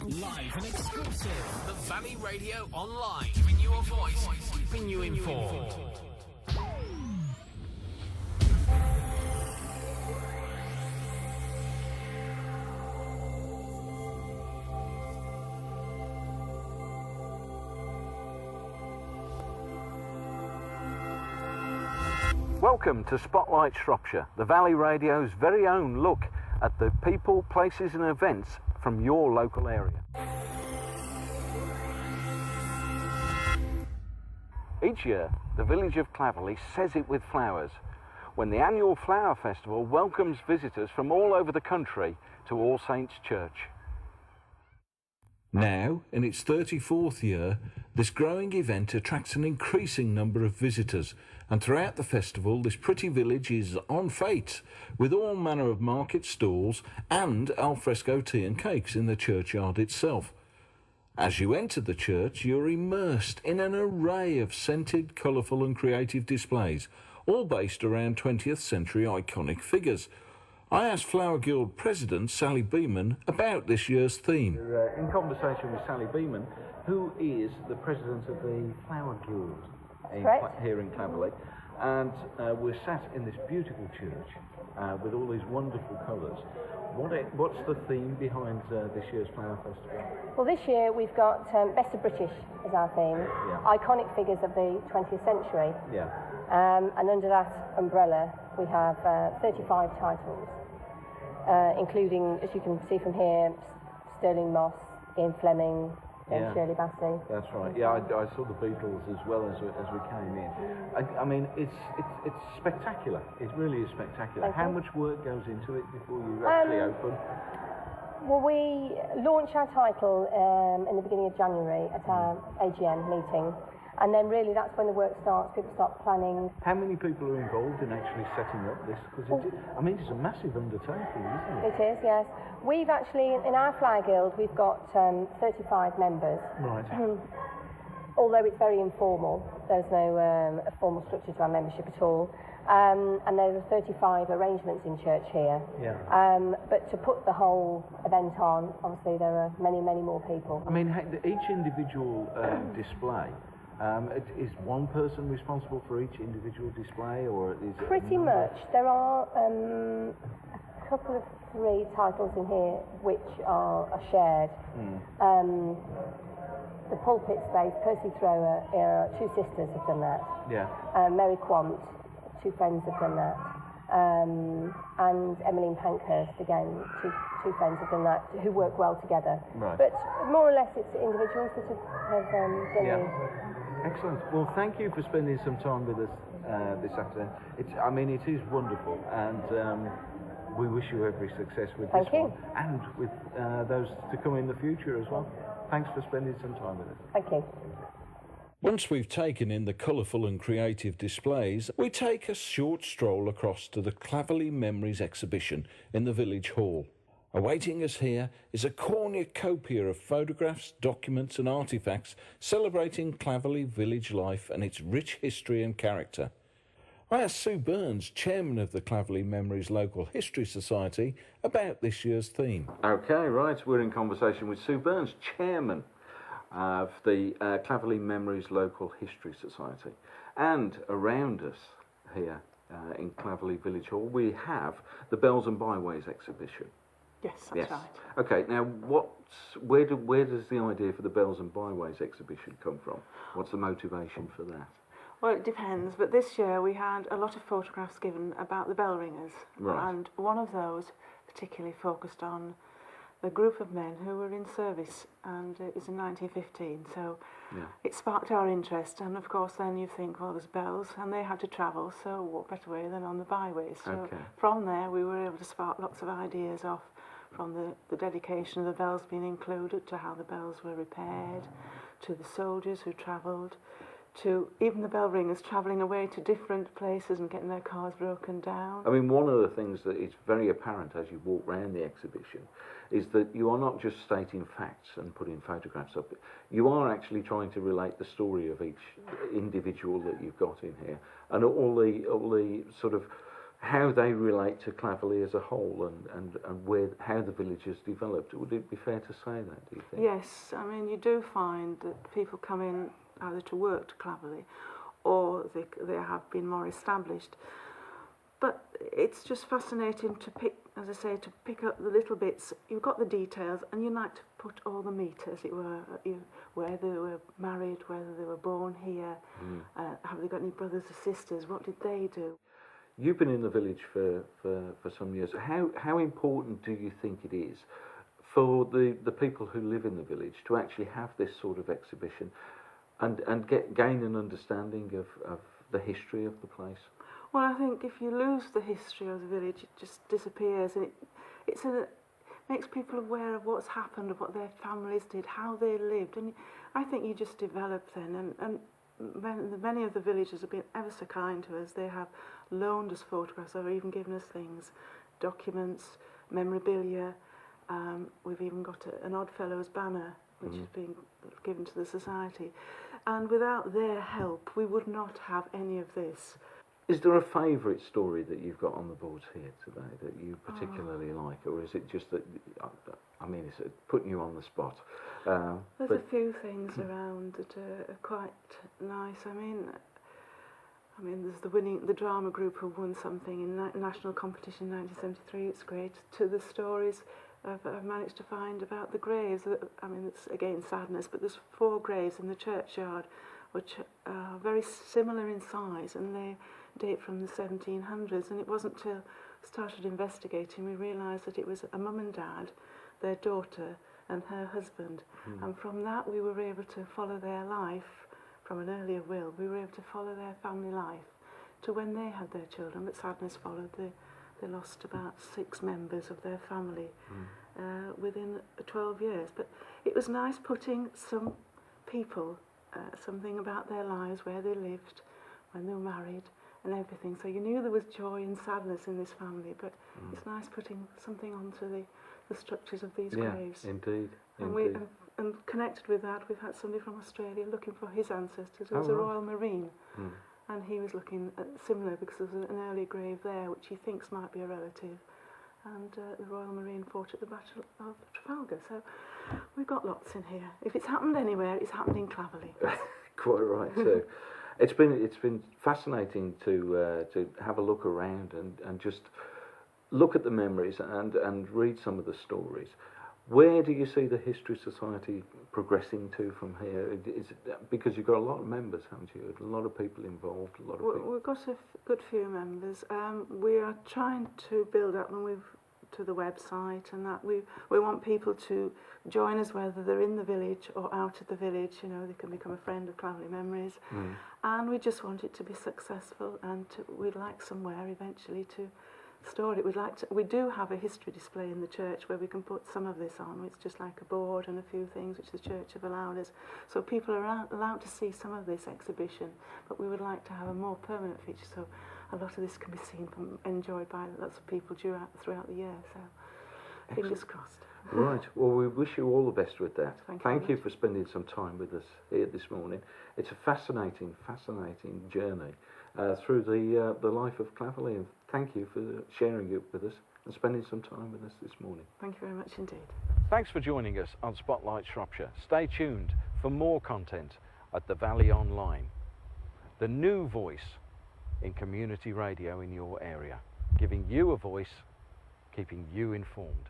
Live and exclusive. The Valley Radio Online. Giving you a voice, keeping you informed. Welcome to Spotlight Shropshire, the Valley Radio's very own look at the people, places and events from your local area. Each year, the village of Claverley says it with flowers, when the annual Flower Festival welcomes visitors from all over the country to All Saints Church. Now, in its 34th year, this growing event attracts an increasing number of visitors, and throughout the festival this pretty village is en fete, with all manner of market stalls and alfresco tea and cakes in the churchyard itself. As you enter the church, you're immersed in an array of scented, colourful and creative displays, all based around 20th century iconic figures. I asked Flower Guild President Sally Beeman about this year's theme. We're in conversation with Sally Beeman, who is the President of the Flower Guild here in Claverley. And we're sat in this beautiful church with all these wonderful colours. What's the theme behind this year's Flower Festival? Well, this year we've got Best of British as our theme, iconic figures of the 20th century. Yeah. And under that umbrella we have 35 titles, including, as you can see from here, Sterling Moss, Ian Fleming, Shirley Bassey. That's right. Yeah, I saw the Beatles as well as we came in. I mean, it's spectacular. It really is spectacular. How much work goes into it before you actually open? Well, we launch our title in the beginning of January at our AGM meeting. And then really that's when the work starts, people start planning. How many people are involved in actually setting up this? Because it's a massive undertaking, isn't it? It is, yes. We've actually, in our Flower Guild, we've got 35 members. Right. Although it's very informal, there's no a formal structure to our membership at all. And there are 35 arrangements in church here. Yeah. But to put the whole event on, obviously there are many, many more people. I mean, each individual display, is one person responsible for each individual display, or is it pretty much? There are a couple of 3 titles in here which are shared. The pulpit space, Percy Thrower, 2 sisters have done that. Yeah. Mary Quant, 2 friends have done that. And Emmeline Pankhurst, again, two friends have done that, who work well together. Right. But more or less it's individuals that have done it. Excellent. Well, thank you for spending some time with us this afternoon. It is wonderful, and we wish you every success with this one, and with those to come in the future as well. Thanks for spending some time with us. Thank you. Once we've taken in the colourful and creative displays, we take a short stroll across to the Claverley Memories exhibition in the village hall. Awaiting us here is a cornucopia of photographs, documents and artefacts celebrating Claverley village life and its rich history and character. I asked Sue Burns, chairman of the Claverley Memories Local History Society, about this year's theme. OK, right, we're in conversation with Sue Burns, chairman of the Claverley Memories Local History Society. And around us here in Claverley Village Hall we have the Bells and Byways exhibition. Yes, that's right. Okay, now where does the idea for the Bells and Byways exhibition come from? What's the motivation for that? Well, it depends, but this year we had a lot of photographs given about the bell ringers. Right. And one of those particularly focused on the group of men who were in service, and it was in 1915, so it sparked our interest. And of course then you think, well, there's bells and they had to travel, so what better way than on the byways? So from there we were able to spark lots of ideas off, from the dedication of the bells being included, to how the bells were repaired, to the soldiers who travelled, to even the bell ringers travelling away to different places and getting their cars broken down. I mean, one of the things that is very apparent as you walk around the exhibition is that you are not just stating facts and putting photographs up. You are actually trying to relate the story of each individual that you've got in here, and all the sort of how they relate to Claverley as a whole, and how the village has developed. Would it be fair to say that, do you think? Yes, I mean, you do find that people come in either to work to Claverley or they have been more established. But it's just fascinating to pick, as I say, to pick up the little bits. You've got the details, and you like to put all the meat, as it were, where they were married, whether they were born here, have they got any brothers or sisters, what did they do? You've been in the village for some years. How important do you think it is for the people who live in the village to actually have this sort of exhibition and gain an understanding of the history of the place? Well, I think if you lose the history of the village, it just disappears, and it makes people aware of what's happened, of what their families did, how they lived, and I think you just develop then. And many of the villagers have been ever so kind to us. They have loaned us photographs, or even given us things, documents, memorabilia. We've even got an Oddfellows banner, which is being given to the society. And without their help, we would not have any of this. Is there a favourite story that you've got on the boards here today that you particularly like, or is it just that, I mean, it's putting you on the spot? There's a few things around that are quite nice. I mean, there's the drama group who won something in national competition in 1973. It's great. To the stories I've managed to find about the graves. I mean, it's again sadness, but there's 4 graves in the churchyard, which are very similar in size, and they date from the 1700s. And it wasn't till I started investigating we realised that it was a mum and dad, their daughter, and her husband. And from that we were able to follow their life. From an earlier will, we were able to follow their family life to when they had their children, but sadness followed. They lost about 6 members of their family within 12 years. But it was nice putting some people, something about their lives, where they lived, when they were married, and everything. So you knew there was joy and sadness in this family, but it's nice putting something onto the structures of these graves. Indeed. And connected with that, we've had somebody from Australia looking for his ancestors, who was a Royal Marine. And he was looking at similar, because there's an early grave there which he thinks might be a relative. And the Royal Marine fought at the Battle of Trafalgar. So we've got lots in here. If it's happened anywhere, it's happened in Claverley. Quite right. So it's been fascinating to have a look around and just look at the memories and read some of the stories. Where do you see the History Society progressing to from here? Is it, because you've got a lot of members, haven't you? A lot of people involved. A lot of people. We've got a good few members. We are trying to build up to the website, and that we want people to join us, whether they're in the village or out of the village. You know, they can become a friend of Claverley Memories, and we just want it to be successful. And we'd like somewhere eventually to store it. We do have a history display in the church where we can put some of this on. It's just like a board and a few things which the church have allowed us, so people are allowed to see some of this exhibition. But we would like to have a more permanent feature, so a lot of this can be seen enjoyed by lots of people throughout the year. So fingers crossed. Right. Well, we wish you all the best with that. Thank you for spending some time with us here this morning. It's a fascinating journey through the life of Claverley, and thank you for sharing it with us and spending some time with us this morning. Thank you very much indeed. Thanks for joining us on Spotlight Shropshire. Stay tuned for more content at the Valley Online, the new voice in community radio in your area, giving you a voice, keeping you informed.